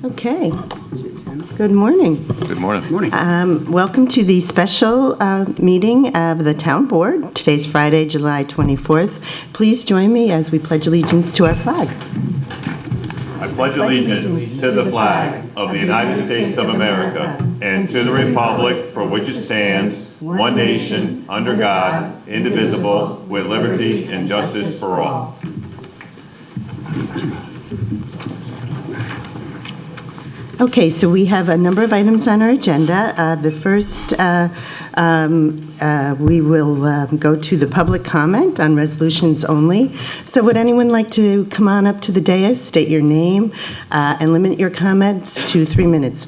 Okay. Good morning. Good morning. Welcome to the special meeting of the Town Board. Today's Friday, July 24th. Please join me as we pledge allegiance to our flag. I pledge allegiance to the flag of the United States of America and to the republic for which it stands, one nation, under God, indivisible, with liberty and justice for all. Okay, so we have a number of items on our agenda. The first, we will go to the public comment on resolutions only. So would anyone like to come on up to the dais, state your name, and limit your comments to 3 minutes?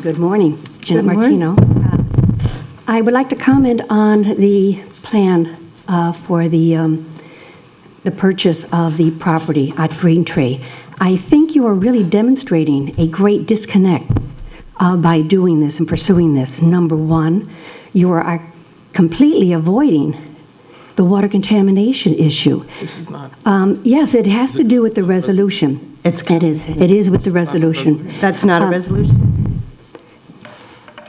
Good morning, Janet Good morning. Martino. I would like to comment on the plan for the purchase of the property at Green Tree. I think you are really demonstrating a great disconnect by doing this and pursuing this. Number one, you are completely avoiding the water contamination issue. This is not. Yes, it has to do with the resolution. It is with the resolution. That's not a resolution.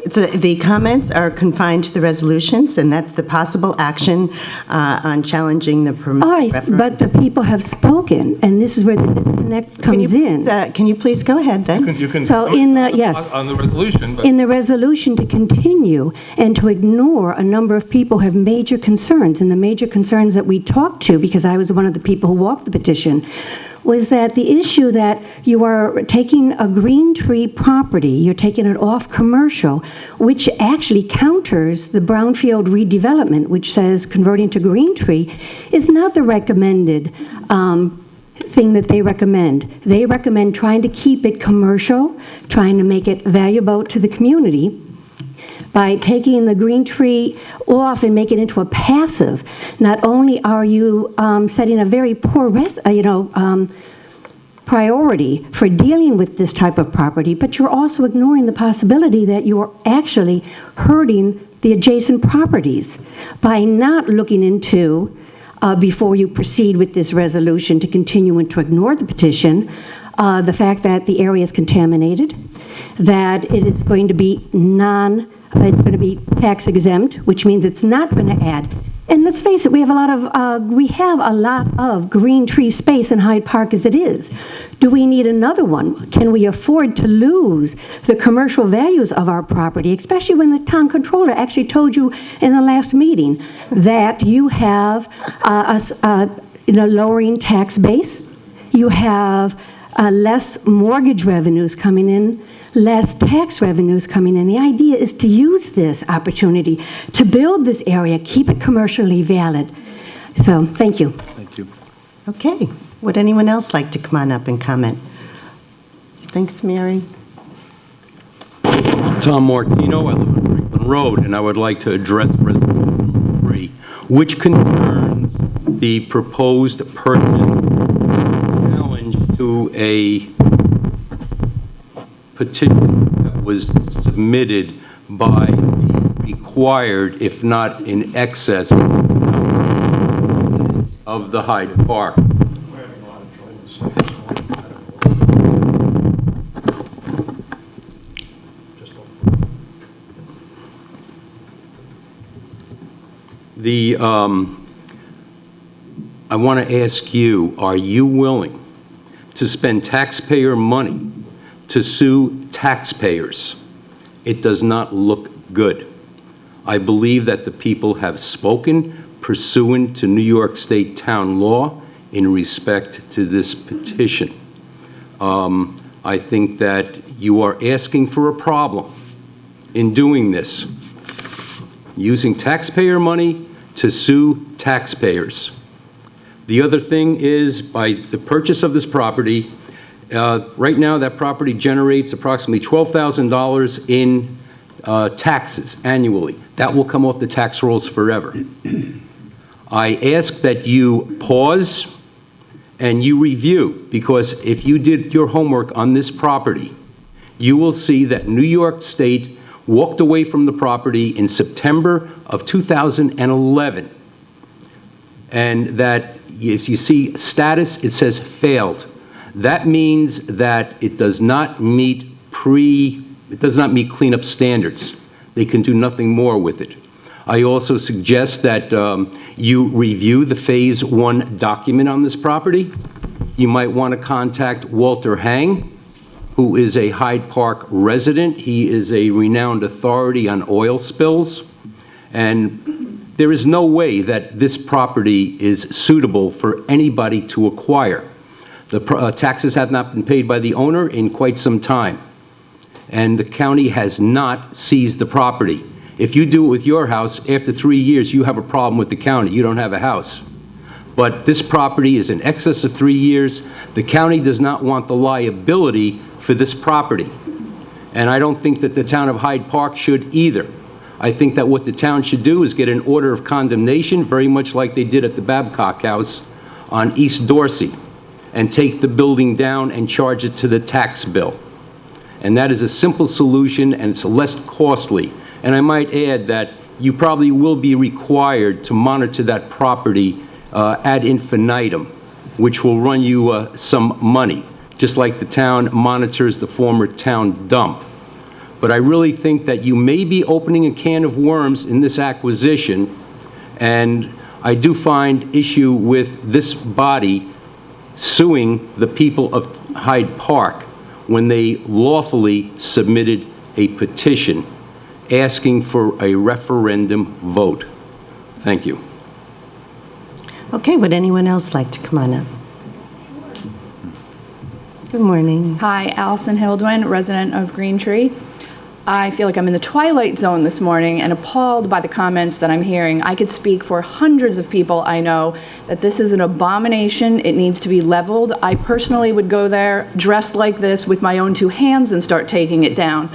The comments are confined to the resolutions, and that's the possible action on challenging the permit. All right, but the people have spoken, and this is where the disconnect comes in. Can you please go ahead then? You can So vote in the, yes. on the resolution, but In the resolution to continue and to ignore a number of people who have major concerns, and the major concerns that we talked to, because I was one of the people who walked the petition, was that the issue that you are taking a Green Tree property, you're taking it off commercial, which actually counters the brownfield redevelopment, which says converting to Green Tree, is not the recommended thing that they recommend. They recommend trying to keep it commercial, trying to make it valuable to the community, by taking the Green Tree off and making it into a passive. Not only are you setting a very poor priority for dealing with this type of property, but you're also ignoring the possibility that you are actually hurting the adjacent properties by not looking into, before you proceed with this resolution to continue and to ignore the petition, the fact that the area is contaminated, that it is going to be it's going to be tax exempt, which means it's not going to add. And let's face it, we have a lot of Green Tree space in Hyde Park as it is. Do we need another one? Can we afford to lose the commercial values of our property, especially when the town controller actually told you in the last meeting that you have lowering tax base, you have less mortgage revenues coming in, less tax revenues coming in. The idea is to use this opportunity to build this area, keep it commercially valid. So, thank you. thank you. Okay. Would anyone else like to come on up and comment? Thanks, Mary. Tom Martino, I live on Franklin Road, and I would like to address Resolution number 3, which concerns the proposed purchase challenge to a petition that was submitted by the required, if not in excess, of the Hyde Park. I want to ask you, are you willing to spend taxpayer money to sue taxpayers? It does not look good. I believe that the people have spoken pursuant to New York State town law in respect to this petition. I think that you are asking for a problem in doing this, using taxpayer money to sue taxpayers. The other thing is, by the purchase of this property, right now that property generates approximately $12,000 in taxes annually. That will come off the tax rolls forever. I ask that you pause and you review, because if you did your homework on this property, you will see that New York State walked away from the property in September of 2011, and that if you see status, it says failed. That means that it does not meet cleanup standards. They can do nothing more with it. I also suggest that you review the Phase 1 document on this property. You might want to contact Walter Hang, who is a Hyde Park resident. He is a renowned authority on oil spills. And there is no way that this property is suitable for anybody to acquire. The taxes have not been paid by the owner in quite some time, and the county has not seized the property. If you do it with your house, after 3 years, you have a problem with the county. You don't have a house. But this property is in excess of 3 years. The county does not want the liability for this property. And I don't think that the town of Hyde Park should either. I think that what the town should do is get an order of condemnation, very much like they did at the Babcock House on East Dorsey, and take the building down and charge it to the tax bill. And that is a simple solution, and it's less costly. And I might add that you probably will be required to monitor that property ad infinitum, which will run you some money, just like the town monitors the former town dump. But I really think that you may be opening a can of worms in this acquisition, and I do find issue with this body suing the people of Hyde Park when they lawfully submitted a petition asking for a referendum vote. Thank you. Okay, would anyone else like to come on up? Good morning. Hi, Allison Hildwin, resident of Green Tree. I feel like I'm in the twilight zone this morning and appalled by the comments that I'm hearing. I could speak for hundreds of people I know that this is an abomination. It needs to be leveled. I personally would go there dressed like this with my own 2 hands and start taking it down.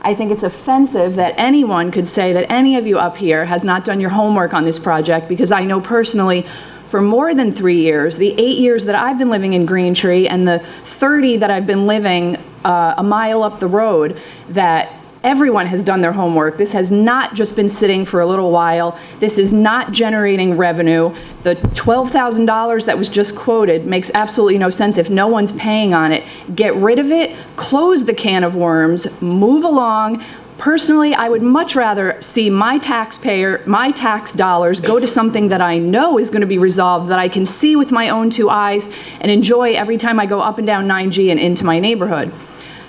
I think it's offensive that anyone could say that any of you up here has not done your homework on this project, because I know personally for more than 3 years, the 8 years that I've been living in Green Tree and the 30 that I've been living a mile up the road, that everyone has done their homework. This has not just been sitting for a little while. This is not generating revenue. The $12,000 that was just quoted makes absolutely no sense if no one's paying on it. Get rid of it, close the can of worms, move along. Personally, I would much rather see my tax dollars go to something that I know is going to be resolved, that I can see with my own 2 eyes and enjoy every time I go up and down 9G and into my neighborhood.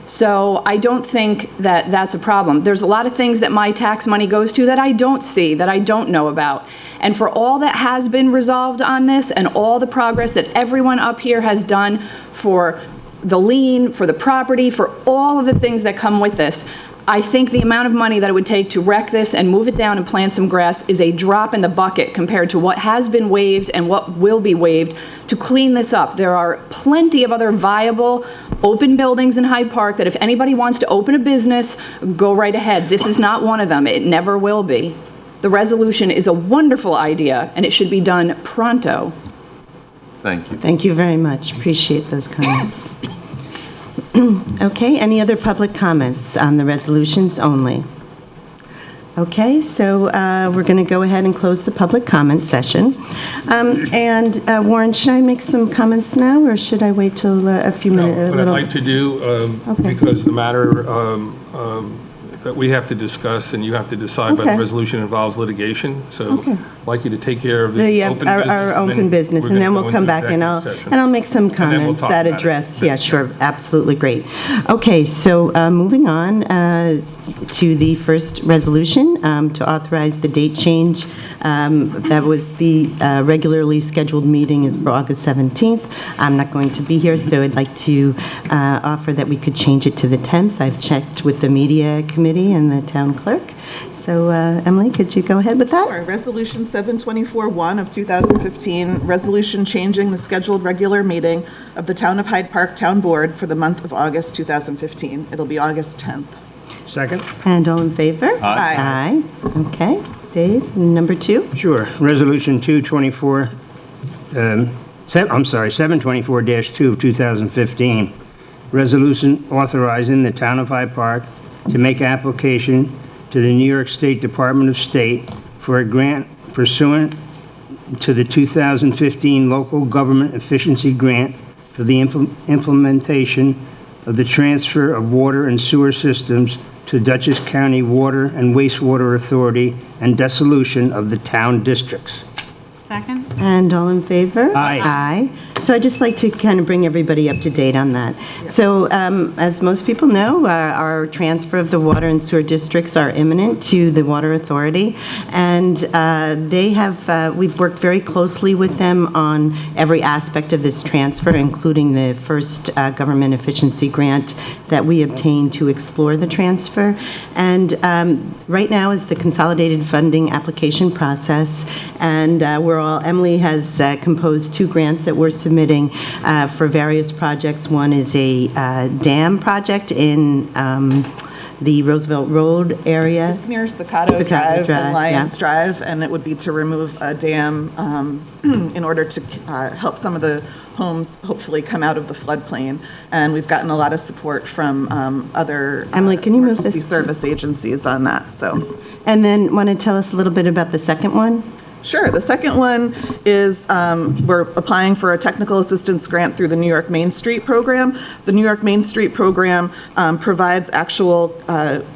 So I don't think that that's a problem. There's a lot of things that my tax money goes to that I don't see, that I don't know about. And for all that has been resolved on this and all the progress that everyone up here has done for the lien, for the property, for all of the things that come with this, I think the amount of money that it would take to wreck this and move it down and plant some grass is a drop in the bucket compared to what has been waived and what will be waived to clean this up. There are plenty of other viable open buildings in Hyde Park that if anybody wants to open a business, go right ahead. This is not one of them. It never will be. The resolution is a wonderful idea, and it should be done pronto. Thank you. Thank you very much. Appreciate those comments. Okay, any other public comments on the resolutions only? Okay, so we're going to go ahead and close the public comment session. Warren, should I make some comments now, or should I wait till a few minutes? What I'd like to do, Okay. because the matter that we have to discuss and you have to decide by the Okay. resolution involves litigation, so Okay. I'd like you to take care of the open business. Our open business, we're and then gonna we'll go come into back and executive session. I'll make some then we'll comments talk that about it. address, yeah, sure, absolutely, great. Okay, so moving on to the first resolution, to authorize the date change. That was the regularly scheduled meeting is for August 17th. I'm not going to be here, so I'd like to offer that we could change it to the 10th. I've checked with the media committee and the town clerk. So Emily, could you go ahead with that? Sure. Resolution 724-1 of 2015, resolution changing the scheduled regular meeting of the Town of Hyde Park Town Board for the month of August 2015. It'll be August 10th. Second? And all in favor? Aye. Aye. Okay. Dave, number 2? Sure. Resolution 724-2 of 2015. Resolution authorizing the Town of Hyde Park to make application to the New York State Department of State for a grant pursuant to the 2015 Local Government Efficiency Grant for the implementation of the transfer of water and sewer systems to Dutchess County Water and Wastewater Authority and dissolution of the town districts. Second? And all in favor? Aye. Aye. So I'd just like to kind of bring everybody up to date on that. So as most people know, our transfer of the water and sewer districts are imminent to the Water Authority. And we've worked very closely with them on every aspect of this transfer, including the first government efficiency grant that we obtained to explore the transfer. And right now is the consolidated funding application process. And Emily has composed 2 grants that we're submitting for various projects. One is a dam project in the Roosevelt Road area. It's near Staccato Drive and Lions Drive, and it would be to remove a dam in order to help some of the homes hopefully come out of the floodplain. And we've gotten a lot of support from other Emily, can you move emergency this? service agencies on that. So, And then want to tell us a little bit about the second one? sure. The second one is we're applying for a technical assistance grant through the New York Main Street program. The New York Main Street program provides actual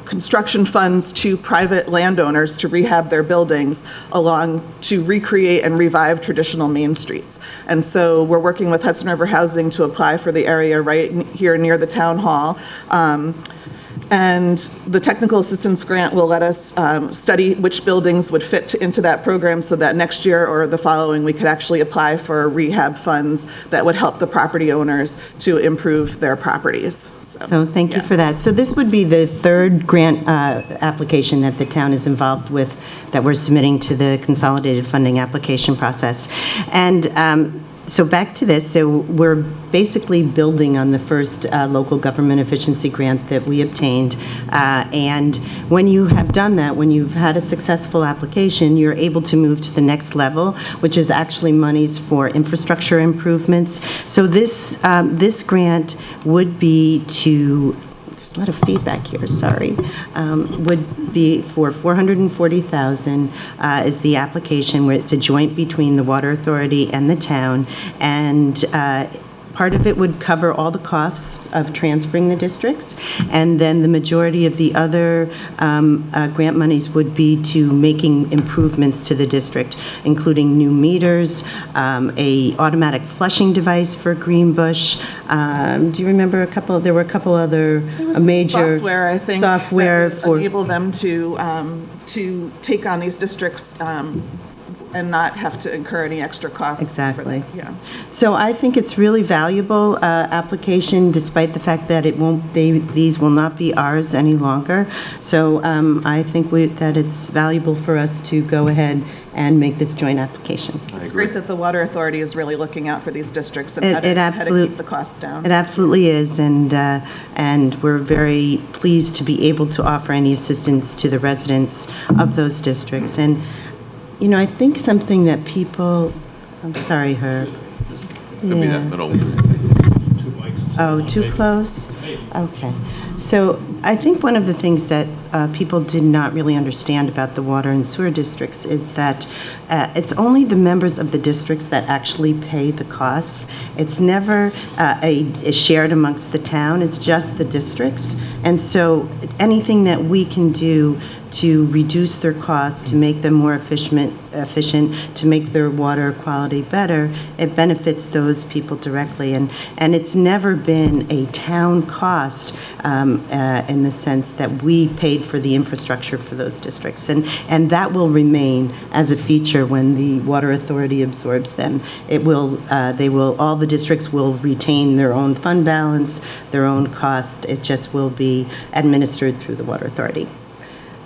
construction funds to private landowners to rehab their buildings to recreate and revive traditional main streets. And so we're working with Hudson River Housing to apply for the area right here near the town hall. And the technical assistance grant will let us study which buildings would fit into that program so that next year or the following, we could actually apply for rehab funds that would help the property owners to improve their properties. So thank you for that. So this would be the third grant application that the town is involved with that we're submitting to the consolidated funding application process. And so back to this, so we're basically building on the first local government efficiency grant that we obtained. And when you have done that, when you've had a successful application, you're able to move to the next level, which is actually monies for infrastructure improvements. So this grant would be to, a lot of feedback here, sorry, would be for $440,000 is the application, where it's a joint between the Water Authority and the town, and part of it would cover all the costs of transferring the districts, and then the majority of the other grant monies would be to making improvements to the district, including new meters, a automatic flushing device for Greenbush. Do you remember there were a couple other major software, I think, software that would for enable them to take on these districts and not have to incur any extra costs. Exactly. Yeah. So I think it's really valuable application, despite the fact that these will not be ours any longer. So I think that it's valuable for us to go ahead and make this joint application. It's great that the Water Authority is really looking out for these districts and how to keep the costs down. It absolutely is, and we're very pleased to be able to offer any assistance to the residents of those districts. And you know, I think something that people, I'm sorry, Herb. Could be that middle. Oh, too close? Okay. So I think one of the things that people did not really understand about the water and sewer districts is that it's only the members of the districts that actually pay the costs. It's never shared amongst the town, it's just the districts. And so anything that we can do to reduce their costs, to make them more efficient, to make their water quality better, it benefits those people directly. And it's never been a town cost in the sense that we paid for the infrastructure for those districts. And that will remain as a feature when the Water Authority absorbs them. All the districts will retain their own fund balance, their own cost. It just will be administered through the Water Authority.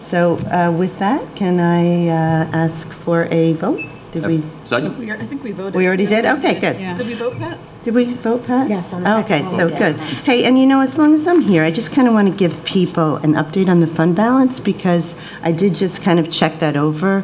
So with that, can I ask for a vote? Did we? Second? I think we voted. We already did? Okay, good. Yeah. Did we vote, Pat? Did we vote, Pat? Yes, on the second Okay, one, so we did. good. Hey, and you know, as long as I'm here, I just kind of want to give people an update on the fund balance, because I did just kind of check that over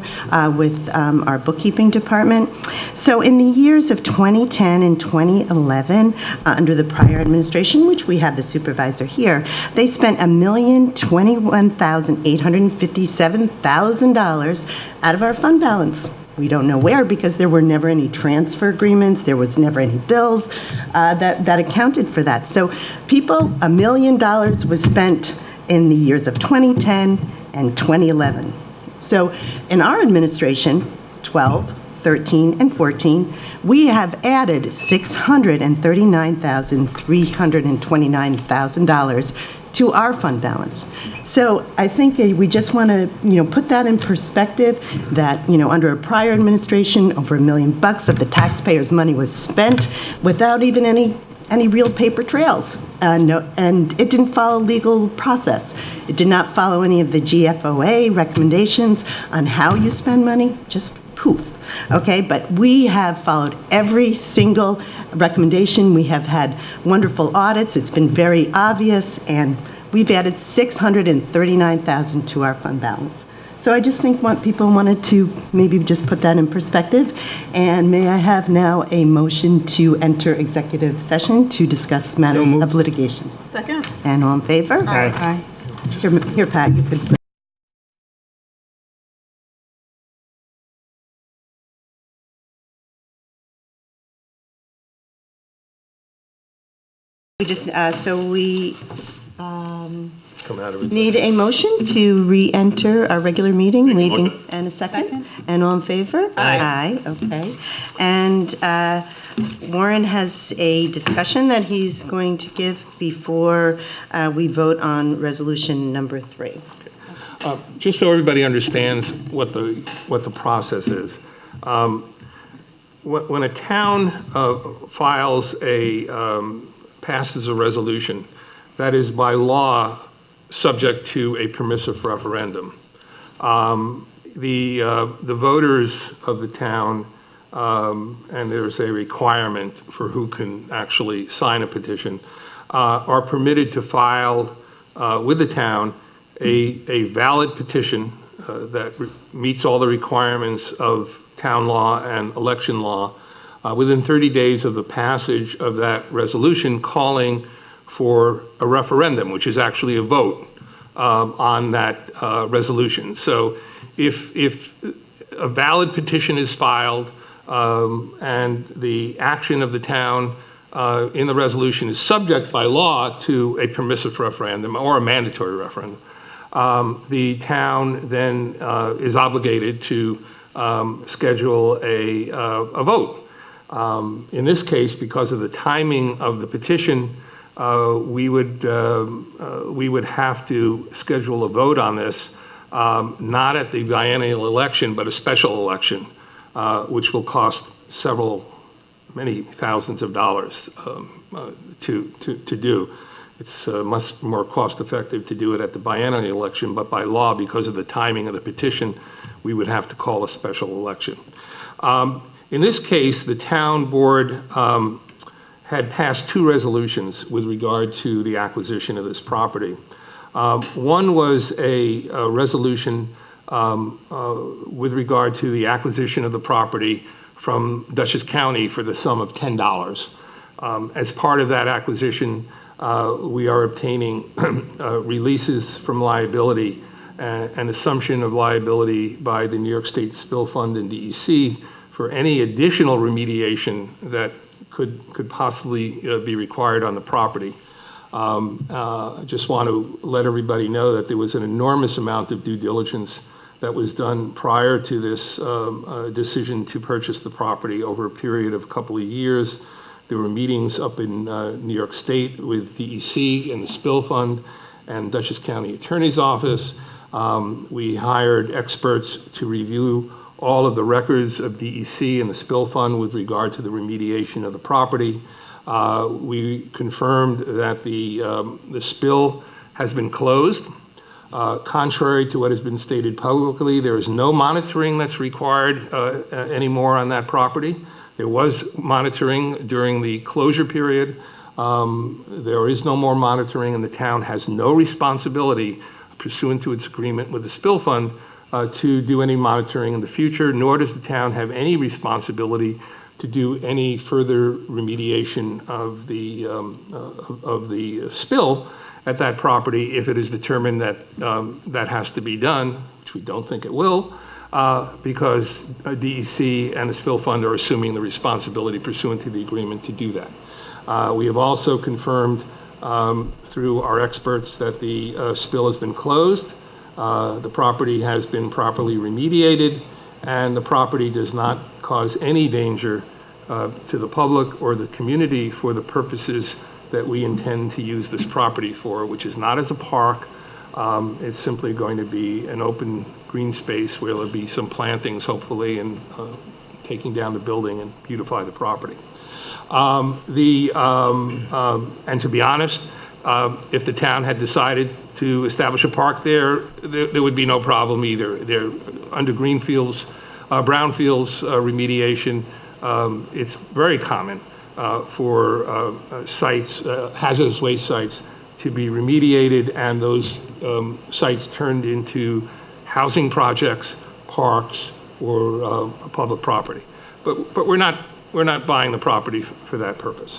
with our bookkeeping department. So in the years of 2010 and 2011, under the prior administration, which we have the supervisor here, they spent $1,021,857,000 out of our fund balance. We don't know where because there were never any transfer agreements, there was never any bills that accounted for that. So people, $1 million was spent in the years of 2010 and 2011. So in our administration, 12, 13, and 14, we have added $639,329,000 to our fund balance. So I think we just want to, put that in perspective that, under a prior administration, over $1 million of the taxpayers' money was spent without even any real paper trails. And it didn't follow legal process. It did not follow any of the GFOA recommendations on how you spend money, just poof. Okay, but we have followed every single recommendation. We have had wonderful audits. It's been very obvious, and we've added $639,000 to our fund balance. So I just think people wanted to maybe just put that in perspective. And may I have now a motion to enter executive session to discuss matters of litigation? Second? And all in favor? Aye. Here, Pat, you could. We just, Come out of it. need a motion to re-enter our regular meeting, Make a leaving, motion. and a second? And all in favor? Aye. Aye, okay. And Warren has a discussion that he's going to give before we vote on resolution number 3. Just so everybody understands what the process is. When a town passes a resolution that is by law subject to a permissive referendum, the voters of the town, and there's a requirement for who can actually sign a petition, are permitted to file with the town a valid petition that meets all the requirements of town law and election law within 30 days of the passage of that resolution, calling for a referendum, which is actually a vote on that resolution. So if a valid petition is filed and the action of the town in the resolution is subject by law to a permissive referendum or a mandatory referendum, the town then is obligated to schedule a vote. In this case, because of the timing of the petition, we would have to schedule a vote on this, not at the biennial election, but a special election, which will cost many thousands of dollars to do. It's much more cost effective to do it at the biennial election, but by law, because of the timing of the petition, we would have to call a special election. In this case, the town board had passed 2 resolutions with regard to the acquisition of this property. One was a resolution with regard to the acquisition of the property from Dutchess County for the sum of $10. As part of that acquisition, we are obtaining releases from liability and assumption of liability by the New York State Spill Fund and DEC for any additional remediation that could possibly be required on the property. I just want to let everybody know that there was an enormous amount of due diligence that was done prior to this decision to purchase the property over a period of a couple of years. There were meetings up in New York State with DEC and the Spill Fund and Dutchess County Attorney's Office. We hired experts to review all of the records of DEC and the Spill Fund with regard to the remediation of the property. We confirmed that the spill has been closed. Contrary to what has been stated publicly, there is no monitoring that's required anymore on that property. There was monitoring during the closure period. There is no more monitoring, and the town has no responsibility pursuant to its agreement with the Spill Fund to do any monitoring in the future, nor does the town have any responsibility to do any further remediation of the spill at that property if it is determined that that has to be done, which we don't think it will. because DEC and the spill fund are assuming the responsibility pursuant to the agreement to do that. We have also confirmed through our experts that the spill has been closed, the property has been properly remediated, and the property does not cause any danger to the public or the community for the purposes that we intend to use this property for, which is not as a park. It's simply going to be an open green space where there'll be some plantings, hopefully, and taking down the building and beautify the property. And to be honest, if the town had decided to establish a park there would be no problem either. There, under greenfields, brownfields remediation, it's very common for sites, hazardous waste sites, to be remediated and those sites turned into housing projects, parks, or public property. But we're not buying the property for that purpose.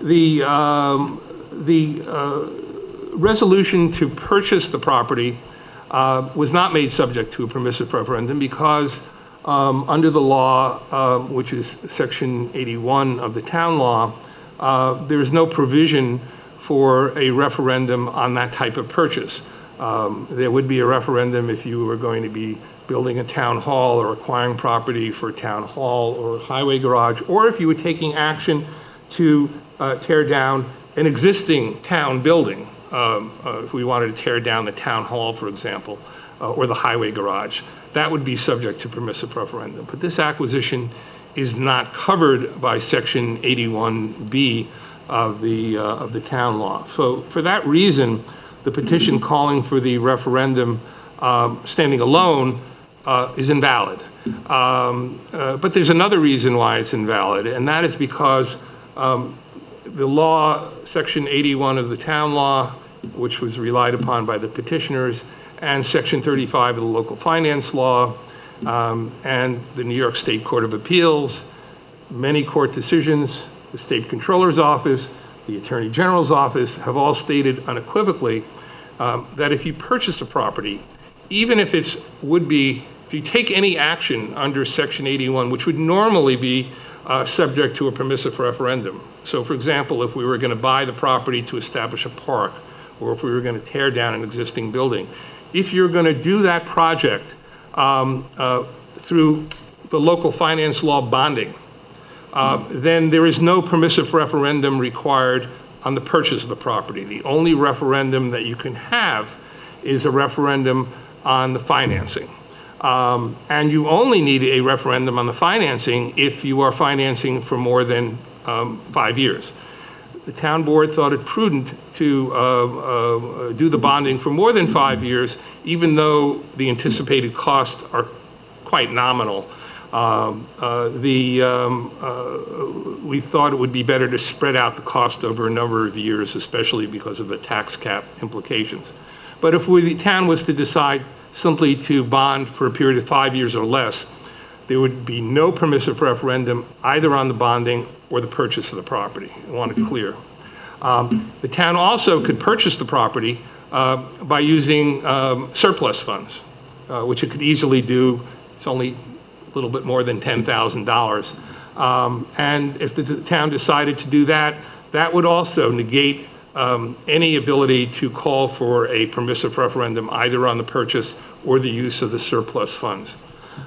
The resolution to purchase the property was not made subject to a permissive referendum because under the law, which is Section 81 of the town law, there is no provision for a referendum on that type of purchase. There would be a referendum if you were going to be building a town hall or acquiring property for a town hall or a highway garage, or if you were taking action to tear down an existing town building. If we wanted to tear down the town hall, for example, or the highway garage, that would be subject to permissive referendum. But this acquisition is not covered by Section 81B of the town law. So for that reason, the petition calling for the referendum standing alone is invalid. But there's another reason why it's invalid, and that is because the law, Section 81 of the town law, which was relied upon by the petitioners, and Section 35 of the local finance law, and the New York State Court of Appeals, many court decisions, the State Controller's Office, the Attorney General's Office have all stated unequivocally that if you purchase a property, even if if you take any action under Section 81, which would normally be subject to a permissive referendum. So for example, if we were going to buy the property to establish a park, or if we were going to tear down an existing building, if you're going to do that project through the local finance law bonding, then there is no permissive referendum required on the purchase of the property. The only referendum that you can have is a referendum on the financing. And you only need a referendum on the financing if you are financing for more than 5 years. The town board thought it prudent to do the bonding for more than 5 years, even though the anticipated costs are quite nominal. We thought it would be better to spread out the cost over a number of years, especially because of the tax cap implications. But if the town was to decide simply to bond for a period of 5 years or less, there would be no permissive referendum either on the bonding or the purchase of the property. I want it clear. The town also could purchase the property by using surplus funds, which it could easily do. It's only a little bit more than $10,000. And if the town decided to do that, that would also negate any ability to call for a permissive referendum either on the purchase or the use of the surplus funds.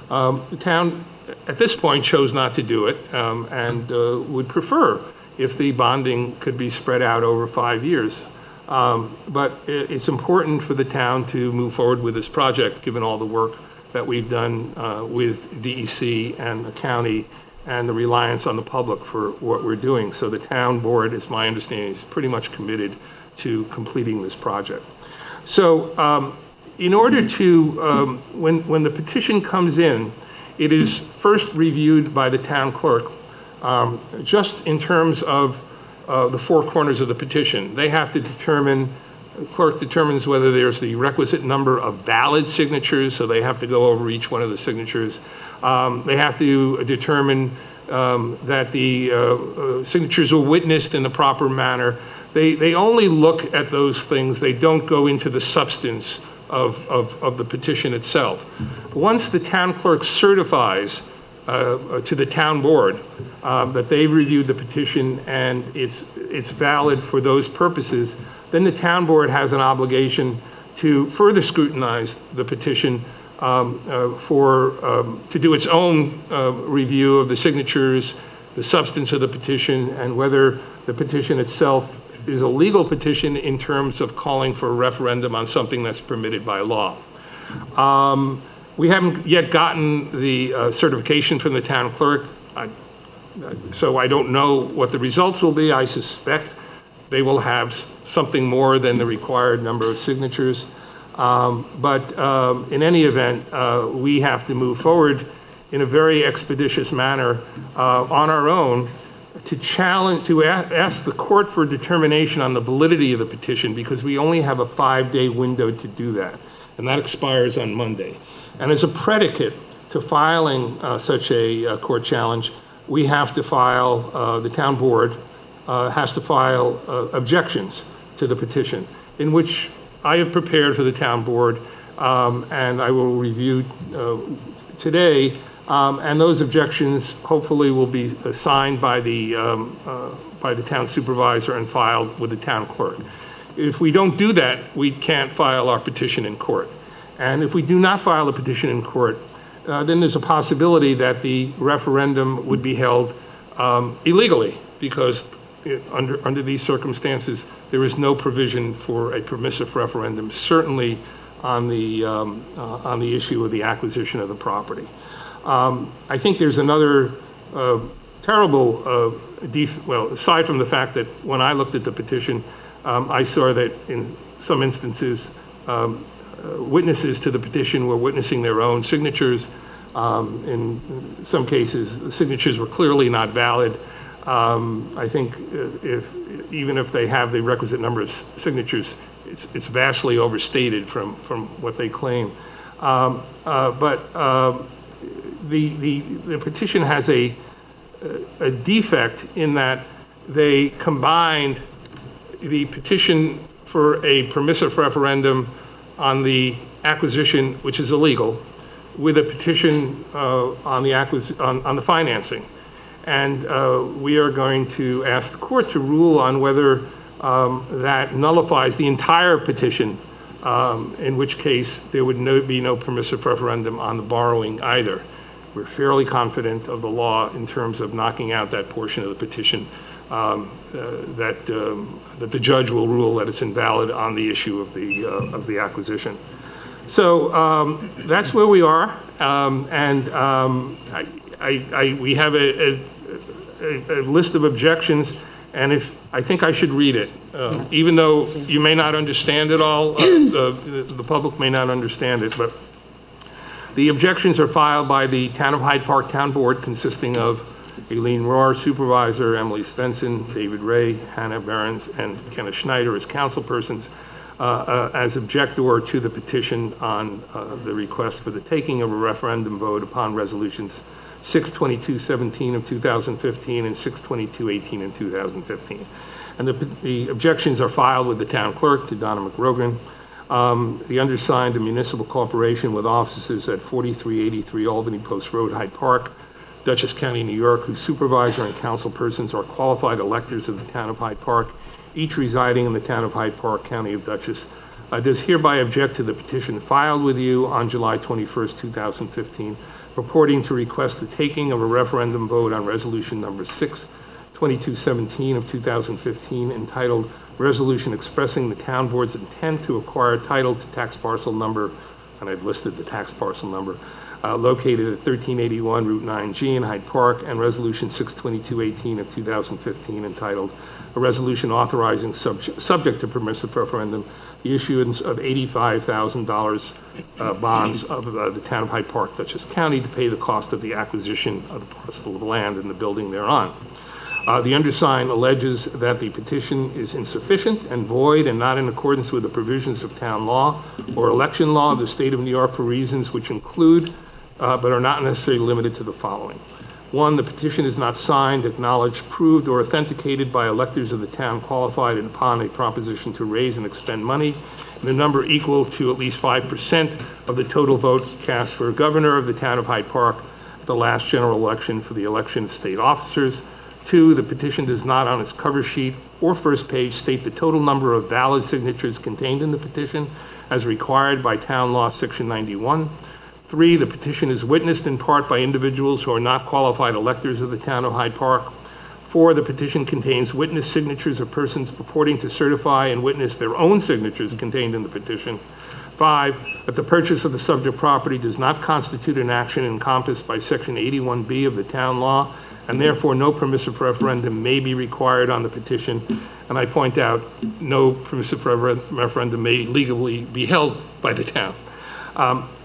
The town at this point chose not to do it and would prefer if the bonding could be spread out over 5 years. But it's important for the town to move forward with this project, given all the work that we've done with DEC and the county and the reliance on the public for what we're doing. So the town board, is my understanding, is pretty much committed to completing this project. So in order to, when the petition comes in, it is first reviewed by the town clerk, just in terms of the four corners of the petition. They have to determine, the clerk determines whether there's the requisite number of valid signatures, so they have to go over each one of the signatures. They have to determine that the signatures were witnessed in the proper manner. They only look at those things. They don't go into the substance of the petition itself. Once the town clerk certifies to the town board that they've reviewed the petition and it's valid for those purposes, then the town board has an obligation to further scrutinize the petition to do its own review of the signatures, the substance of the petition, and whether the petition itself is a legal petition in terms of calling for a referendum on something that's permitted by law. We haven't yet gotten the certification from the town clerk, so I don't know what the results will be. I suspect they will have something more than the required number of signatures. But in any event, we have to move forward in a very expeditious manner on our own to ask the court for determination on the validity of the petition, because we only have a 5-day window to do that, and that expires on Monday. And as a predicate to filing such a court challenge, we have to file, the town board has to file objections to the petition, in which I have prepared for the town board, and I will review today. And those objections hopefully will be signed by the town supervisor and filed with the town clerk. If we don't do that, we can't file our petition in court. And if we do not file a petition in court, then there's a possibility that the referendum would be held illegally, because under these circumstances, there is no provision for a permissive referendum, certainly on the issue of the acquisition of the property. I think there's another terrible, well, aside from the fact that when I looked at the petition, I saw that in some instances, witnesses to the petition were witnessing their own signatures. In some cases, the signatures were clearly not valid. I think even if they have the requisite number of signatures, it's vastly overstated from what they claim. The petition has a defect in that they combined the petition for a permissive referendum on the acquisition, which is illegal, with a petition on the financing. And we are going to ask the court to rule on whether that nullifies the entire petition, in which case there would be no permissive referendum on the borrowing either. We're fairly confident of the law in terms of knocking out that portion of the petition, that the judge will rule that it's invalid on the issue of the acquisition. So that's where we are, and we have a list of objections, and I think I should read it, even though you may not understand it all, the public may not understand it, but the objections are filed by the Town of Hyde Park Town Board, consisting of Aileen Rohr, Supervisor, Emily Stenson, David Ray, Hannah Behrens, and Kenneth Schneider as councilpersons, as objector to the petition on the request for the taking of a referendum vote upon resolutions 62217 of 2015 and 62218 in 2015. And the objections are filed with the town clerk to Donna McRogan. The undersigned, a municipal corporation with offices at 4383 Albany Post Road, Hyde Park, Dutchess County, New York, whose supervisor and council persons are qualified electors of the town of Hyde Park, each residing in the town of Hyde Park, County of Dutchess, does hereby object to the petition filed with you on July 21st, 2015, purporting to request the taking of a referendum vote on resolution number 6/2217 of 2015, entitled Resolution Expressing the Town Board's Intent to Acquire Title to Tax Parcel Number, and I've listed the tax parcel number, located at 1381 Route 9G in Hyde Park, and Resolution 62218 of 2015, entitled A Resolution Authorizing Subject to Permissive Referendum the issuance of $85,000 bonds of the town of Hyde Park, Dutchess County, to pay the cost of the acquisition of the parcel of land and the building thereon. The undersigned alleges that the petition is insufficient and void and not in accordance with the provisions of town law or election law of the state of New York for reasons which include, but are not necessarily limited to, the following. 1, the petition is not signed, acknowledged, proved, or authenticated by electors of the town qualified upon a proposition to raise and expend money in a number equal to at least 5% of the total vote cast for governor of the town of Hyde Park at the last general election for the election of state officers. 2, the petition does not on its cover sheet or first page state the total number of valid signatures contained in the petition as required by town law section 91. 3, the petition is witnessed in part by individuals who are not qualified electors of the town of Hyde Park. 4, the petition contains witness signatures of persons purporting to certify and witness their own signatures contained in the petition. 5, that the purchase of the subject property does not constitute an action encompassed by section 81B of the town law, and therefore no permissive referendum may be required on the petition. And I point out, no permissive referendum may legally be held by the town.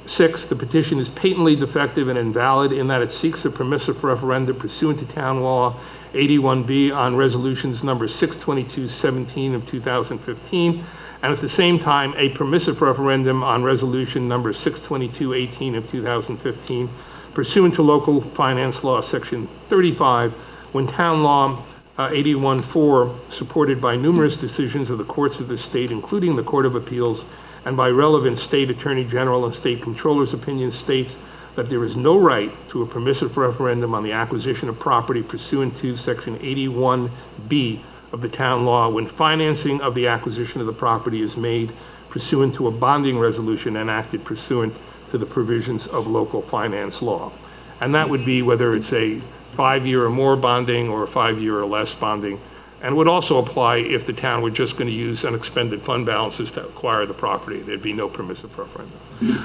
6, the petition is patently defective and invalid in that it seeks a permissive referendum pursuant to town law 81B on resolutions number 62217 of 2015, and at the same time a permissive referendum on resolution number 62218 of 2015 pursuant to local finance law section 35, when town law 81-4, supported by numerous decisions of the courts of the state, including the Court of Appeals, and by relevant state attorney general and state controller's opinion, states that there is no right to a permissive referendum on the acquisition of property pursuant to section 81B of the town law when financing of the acquisition of the property is made pursuant to a bonding resolution enacted pursuant to the provisions of local finance law. And that would be whether it's a 5-year or more bonding or a 5-year or less bonding. And it would also apply if the town were just going to use unexpended fund balances to acquire the property. There'd be no permissive referendum.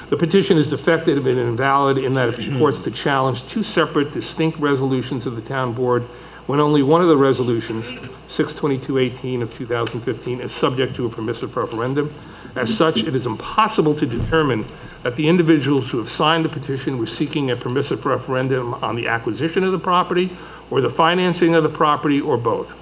The petition is defective and invalid in that it purports to challenge 2 separate, distinct resolutions of the town board when only one of the resolutions, 62218 of 2015, is subject to a permissive referendum. As such, it is impossible to determine that the individuals who have signed the petition were seeking a permissive referendum on the acquisition of the property or the financing of the property or both.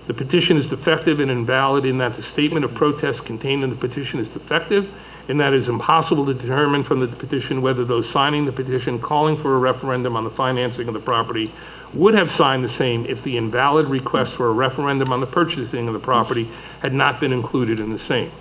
The petition is defective and invalid in that the statement of protest contained in the petition is defective, in that it is impossible to determine from the petition whether those signing the petition calling for a referendum on the financing of the property would have signed the same if the invalid request for a referendum on the purchasing of the property had not been included in the same.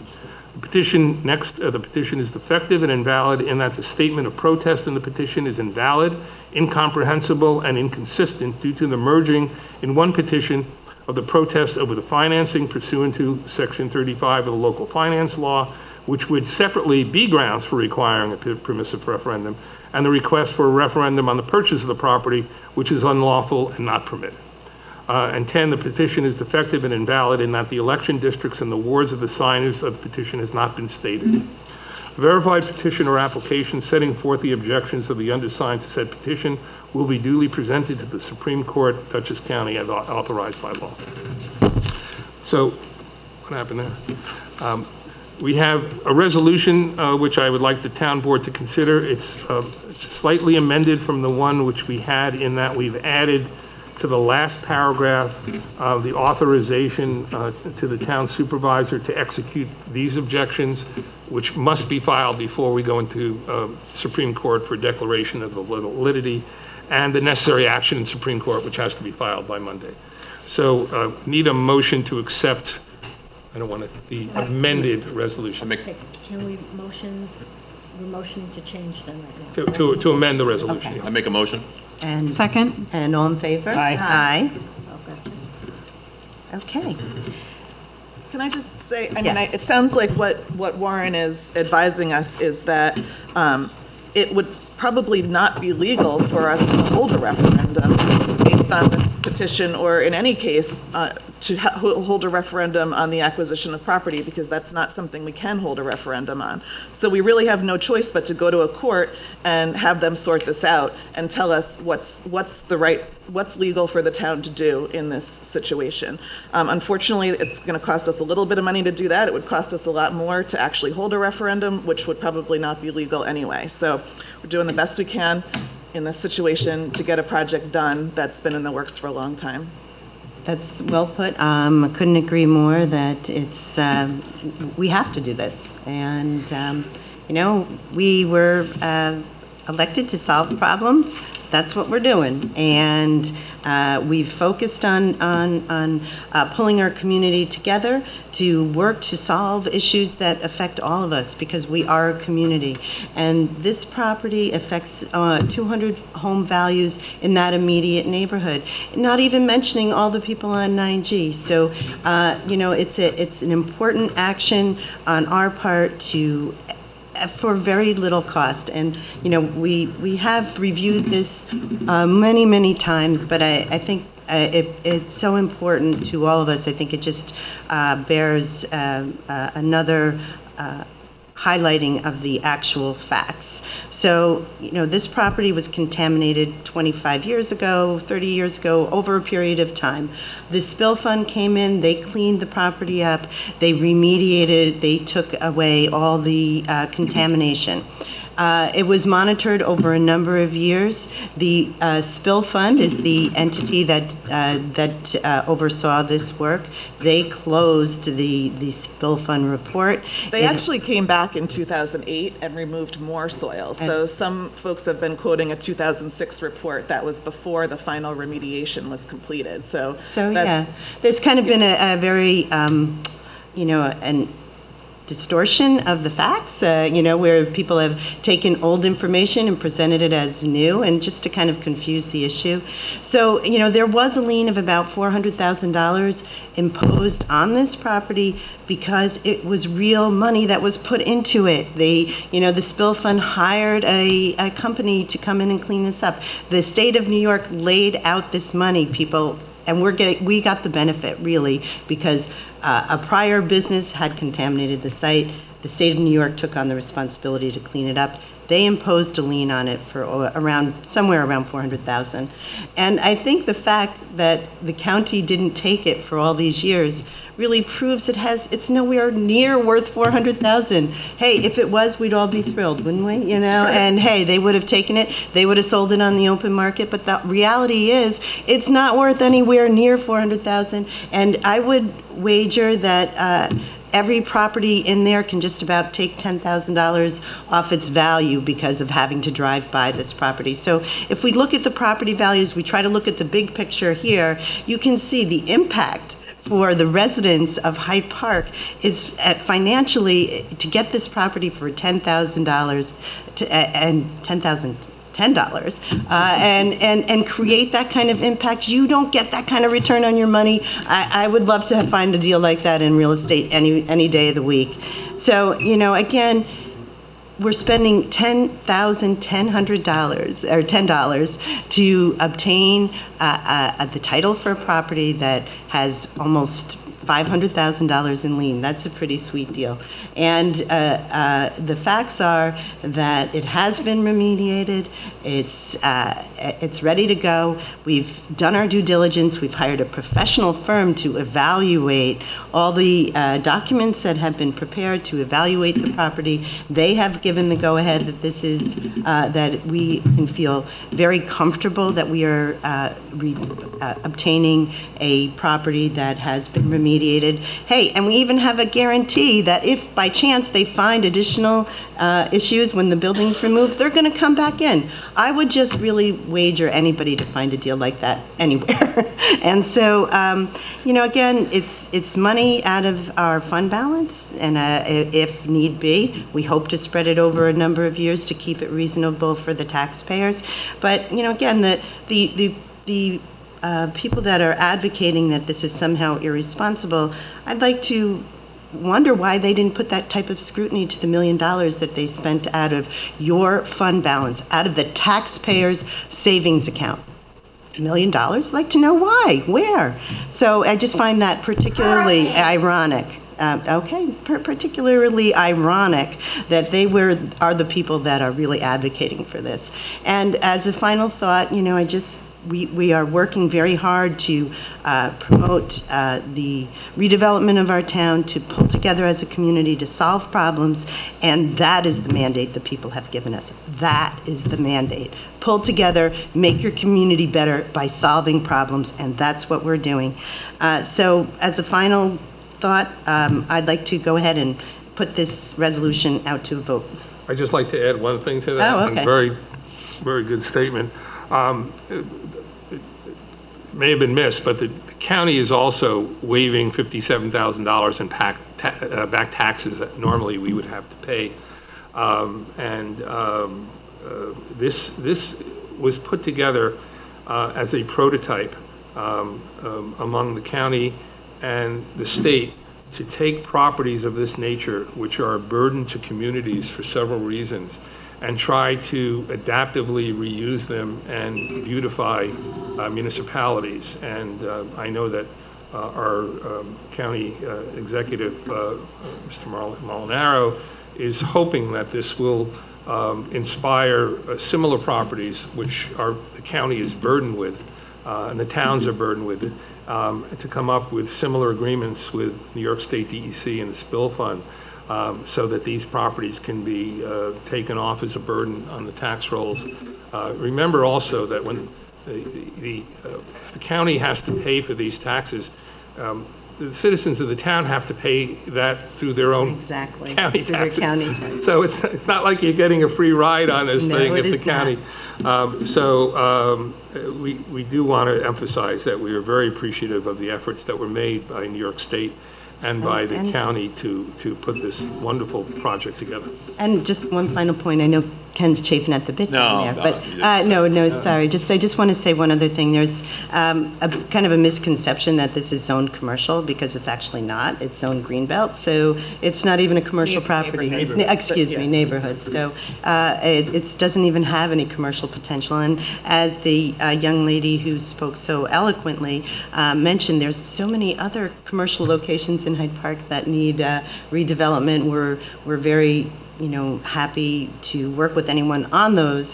The petition is defective and invalid in that the statement of protest in the petition is invalid, incomprehensible, and inconsistent due to the merging in one petition of the protest over the financing pursuant to section 35 of the local finance law, which would separately be grounds for requiring a permissive referendum, and the request for a referendum on the purchase of the property, which is unlawful and not permitted. And 10, the petition is defective and invalid in that the election districts and the wards of the signers of the petition has not been stated. A verified petition or application setting forth the objections of the undersigned to said petition will be duly presented to the Supreme Court, Dutchess County, as authorized by law. So, what happened there? We have a resolution which I would like the town board to consider. It's slightly amended from the one which we had in that we've added to the last paragraph of the authorization to the town supervisor to execute these objections, which must be filed before we go into Supreme Court for declaration of the validity, and the necessary action in Supreme Court, which has to be filed by Monday. So need a motion to accept, I don't want it, the amended resolution. Can we motion, we're motioning to change them right now? To amend the resolution. Okay. I make a motion. And Second. And all in favor? Aye. Aye. Okay. Okay. Can I just say, I mean, Yes. it sounds like what Warren is advising us is that it would probably not be legal for us to hold a referendum based on this petition, or in any case, to hold a referendum on the acquisition of property, because that's not something we can hold a referendum on. So we really have no choice but to go to a court and have them sort this out and tell us what's legal for the town to do in this situation. Unfortunately, it's going to cost us a little bit of money to do that. It would cost us a lot more to actually hold a referendum, which would probably not be legal anyway. So we're doing the best we can in this situation to get a project done that's been in the works for a long time. That's well put. I couldn't agree more that it's, we have to do this. And, you know, we were elected to solve problems. that's what we're doing. And we've focused on pulling our community together to work to solve issues that affect all of us, because we are a community. And this property affects 200 home values in that immediate neighborhood, not even mentioning all the people on 9G. So, it's an important action on our part for very little cost. And, we have reviewed this many times, but I think it's so important to all of us. I think it just bears another highlighting of the actual facts. So, this property was contaminated 25 years ago, 30 years ago, over a period of time. The spill fund came in, they cleaned the property up, they remediated, they took away all the contamination. It was monitored over a number of years. The spill fund is the entity that oversaw this work. They closed the spill fund report. They actually came back in 2008 and removed more soil. So some folks have been quoting a 2006 report that was before the final remediation was completed. So yeah, there's kind of been a very, an distortion of the facts, where people have taken old information and presented it as new, and just to kind of confuse the issue. So, there was a lien of about $400,000 imposed on this property because it was real money that was put into it. The spill fund hired a company to come in and clean this up. The state of New York laid out this money, people, and we got the benefit, really, because a prior business had contaminated the site. The state of New York took on the responsibility to clean it up. They imposed a lien on it for somewhere around $400,000. And I think the fact that the county didn't take it for all these years really proves it's nowhere near worth $400,000. Hey, if it was, we'd all be thrilled, wouldn't we? And hey, they would have taken it, they would have sold it on the open market, but the reality is it's not worth anywhere near $400,000. And I would wager that every property in there can just about take $10,000 off its value because of having to drive by this property. So if we look at the property values, we try to look at the big picture here, you can see the impact for the residents of Hyde Park is financially, to get this property for $10,000 and $10 and create that kind of impact. You don't get that kind of return on your money. I would love to find a deal like that in real estate any day of the week. So, again, we're spending $10 to obtain the title for a property that has almost $500,000 in lien. That's a pretty sweet deal. And the facts are that it has been remediated. It's ready to go. We've done our due diligence. We've hired a professional firm to evaluate all the documents that have been prepared to evaluate the property. They have given the go-ahead that this is, that we can feel very comfortable that we are obtaining a property that has been remediated. Hey, and we even have a guarantee that if by chance they find additional issues when the building's removed, they're going to come back in. I would just really wager anybody to find a deal like that anywhere. And so, again, it's money out of our fund balance, and if need be, we hope to spread it over a number of years to keep it reasonable for the taxpayers. But, again, the people that are advocating that this is somehow irresponsible, I'd like to wonder why they didn't put that type of scrutiny to the $1 million that they spent out of your fund balance, out of the taxpayers' savings account. $1 million? I'd like to know why, where. So I just find that particularly ironic. Particularly ironic that they are the people that are really advocating for this. And as a final thought, we are working very hard to promote the redevelopment of our town, to pull together as a community to solve problems, and that is the mandate the people have given us. That is the mandate. Pull together, make your community better by solving problems, and that's what we're doing. So as a final thought, I'd like to go ahead and put this resolution out to a vote. I'd just like to add one thing to that. Oh, okay. Very, very good statement. It may have been missed, but the county is also waiving $57,000 in back taxes that normally we would have to pay. This was put together as a prototype among the county and the state to take properties of this nature, which are a burden to communities for several reasons, and try to adaptively reuse them and beautify municipalities. And I know that our county executive, Mr. Molinaro, is hoping that this will inspire similar properties, which the county is burdened with, and the towns are burdened with, to come up with similar agreements with New York State DEC and the Spill Fund, so that these properties can be taken off as a burden on the tax rolls. Remember also that when if the county has to pay for these taxes, the citizens of the town have to pay that through their own Exactly. county Through their taxes. county taxes. So it's not like you're getting a free ride on this No, thing it if the is county. We do want to emphasize that we are very appreciative of the efforts that were made by New York State and by the county to put this wonderful project together. And just one final point, I know Ken's chafing at the bit down there, but, sorry, I just want to say one other thing. There's a kind of a misconception that this is zoned commercial, because it's actually not. It's zoned greenbelt, so it's not even a commercial property. Neighborhood. So it doesn't even have any commercial potential. And as the young lady who spoke so eloquently mentioned, there's so many other commercial locations in Hyde Park that need redevelopment. We're very happy to work with anyone on those,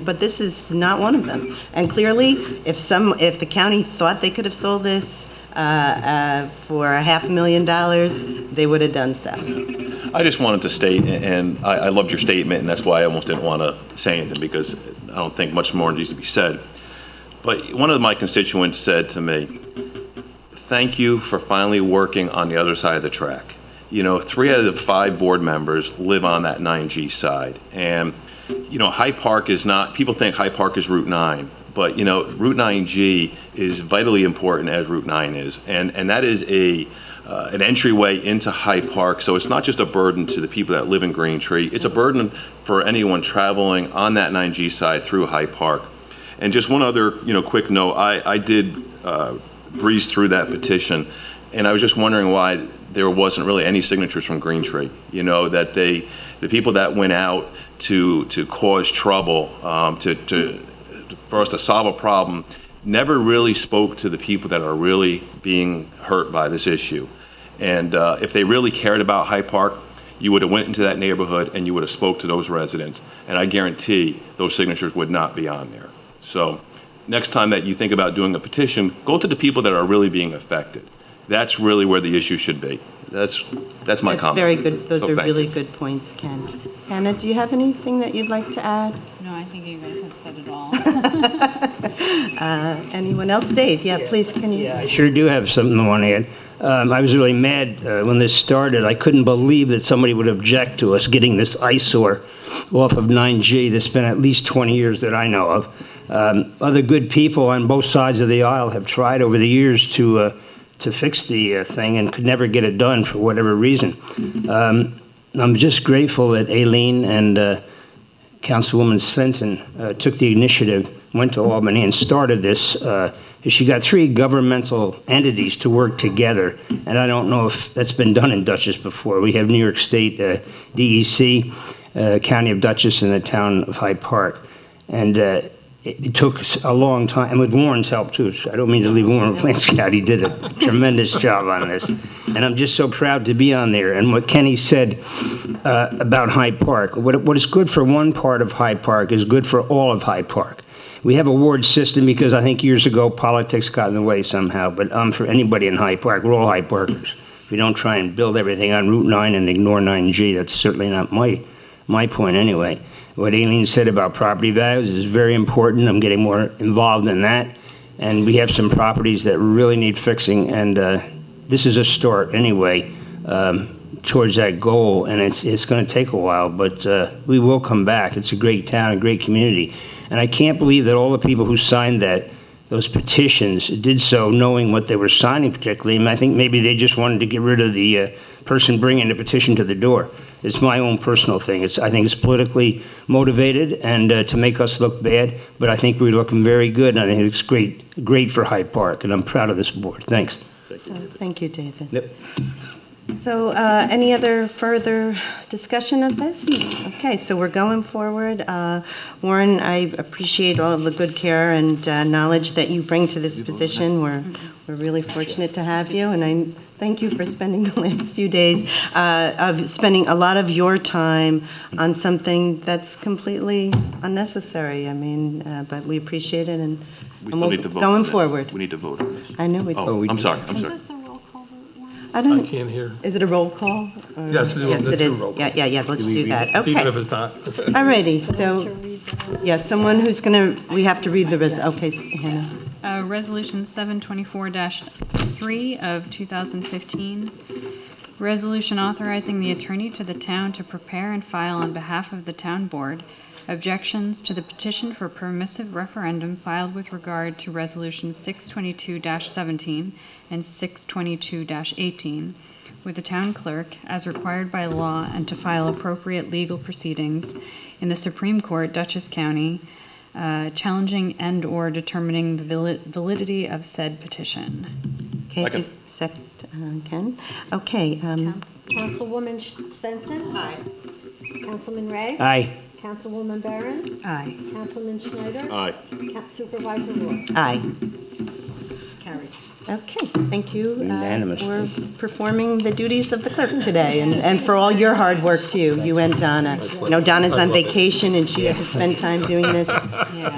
but this is not one of them. And clearly, if the county thought they could have sold this for $500,000, they would have done so. I just wanted to state, and I loved your statement, and that's why I almost didn't want to say anything, because I don't think much more needs to be said. But one of my constituents said to me, "Thank you for finally working on the other side of the track." 3 out of the 5 board members live on that 9G side. And, Hyde Park is not, people think Hyde Park is Route 9, but, Route 9G is vitally important as Route 9 is. And that is an entryway into Hyde Park. So it's not just a burden to the people that live in Green Tree. It's a burden for anyone traveling on that 9G side through Hyde Park. And just one other, quick note, I did breeze through that petition, and I was just wondering why there wasn't really any signatures from Green Tree. That the people that went out to cause trouble, for us to solve a problem, never really spoke to the people that are really being hurt by this issue. And if they really cared about Hyde Park, you would have went into that neighborhood and you would have spoke to those residents. And I guarantee those signatures would not be on there. So next time that you think about doing a petition, go to the people that are really being affected. That's really where the issue should be. That's my comment. That's very good. Those So are thank really you. good points, Ken. Hannah, do you have anything that you'd like to add? No, I think you guys have said it all. Anyone else? Dave, please, can you? Yeah, I sure do have something I want to add. I was really mad when this started. I couldn't believe that somebody would object to us getting this eyesore off of 9G. That's been at least 20 years that I know of. Other good people on both sides of the aisle have tried over the years to fix the thing and could never get it done for whatever reason. I'm just grateful that Aileen and Councilwoman Svensson took the initiative, went to Albany and started this. She got 3 governmental entities to work together, and I don't know if that's been done in Dutchess before. We have New York State DEC, County of Dutchess, and the town of Hyde Park. And it took a long time, and with Warren's help too. So I don't mean to leave Warren Plansky out. He did a tremendous job on this, and I'm just so proud to be on there. And what Kenny said about Hyde Park, what is good for one part of Hyde Park is good for all of Hyde Park. We have a ward system because I think years ago politics got in the way somehow. But for anybody in Hyde Park, we're all Hyde Parkers. We don't try and build everything on Route 9 and ignore 9G. That's certainly not my point anyway. What Aileen said about property values is very important. I'm getting more involved in that. And we have some properties that really need fixing, and this is a start anyway. towards that goal, and it's going to take a while, but we will come back. It's a great town, a great community. And I can't believe that all the people who signed those petitions did so knowing what they were signing particularly. And I think maybe they just wanted to get rid of the person bringing the petition to the door. It's my own personal thing. I think it's politically motivated and to make us look bad, but I think we're looking very good, and I think it's great for Hyde Park, and I'm proud of this board. Thanks. Thank you, David. Yep. So any other further discussion of this? Okay, so we're going forward. Warren, I appreciate all of the good care and knowledge that you bring to this position. We're really fortunate to have you, and I thank you for spending the last few days of spending a lot of your time on something that's completely unnecessary. I mean, but we appreciate it, and We still need to vote. going on this. forward. We need to vote on this. I know we do. Oh, I'm sorry. Is this a roll call vote, Warren? I I don't, can't hear. is it a roll call? Or- Yes, Yes, let's it do a is. roll call. Yeah, let's do that. Even if Okay. it's not. All righty, To so, read the- yeah, someone who's gonna, we have to read the okay, Hannah. Resolution 724-3 of 2015. Resolution authorizing the attorney to the town to prepare and file on behalf of the town board objections to the petition for permissive referendum filed with regard to Resolution 622-17 and 622-18 with the town clerk as required by law, and to file appropriate legal proceedings in the Supreme Court, Dutchess County, challenging and/or determining the validity of said petition. Okay, second, Ken. Okay, Councilwoman Svensson? Aye. Councilman Ray? Aye. Councilwoman Barron? Aye. Councilman Schneider? Aye. Supervisor Roy? aye. Carried. Okay, thank you Unanimous. for performing the duties of the clerk today, and for all your hard work, too, you and Donna. You know, Donna's on vacation, and she had to spend time doing this.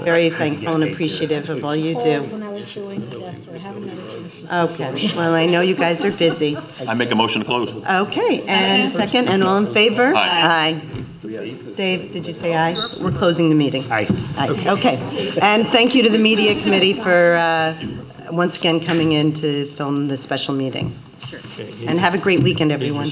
Very thankful and appreciative of all you do. When I was doing that, so I haven't had a chance to. Okay, well, I know you guys are busy. I make a motion to close. Okay, and second, and all in favor? Aye. Aye. Dave, did you say aye? We're closing the meeting. Aye. Aye, okay. And thank you to the media committee for once again coming in to film this special meeting. And have a great weekend, everyone.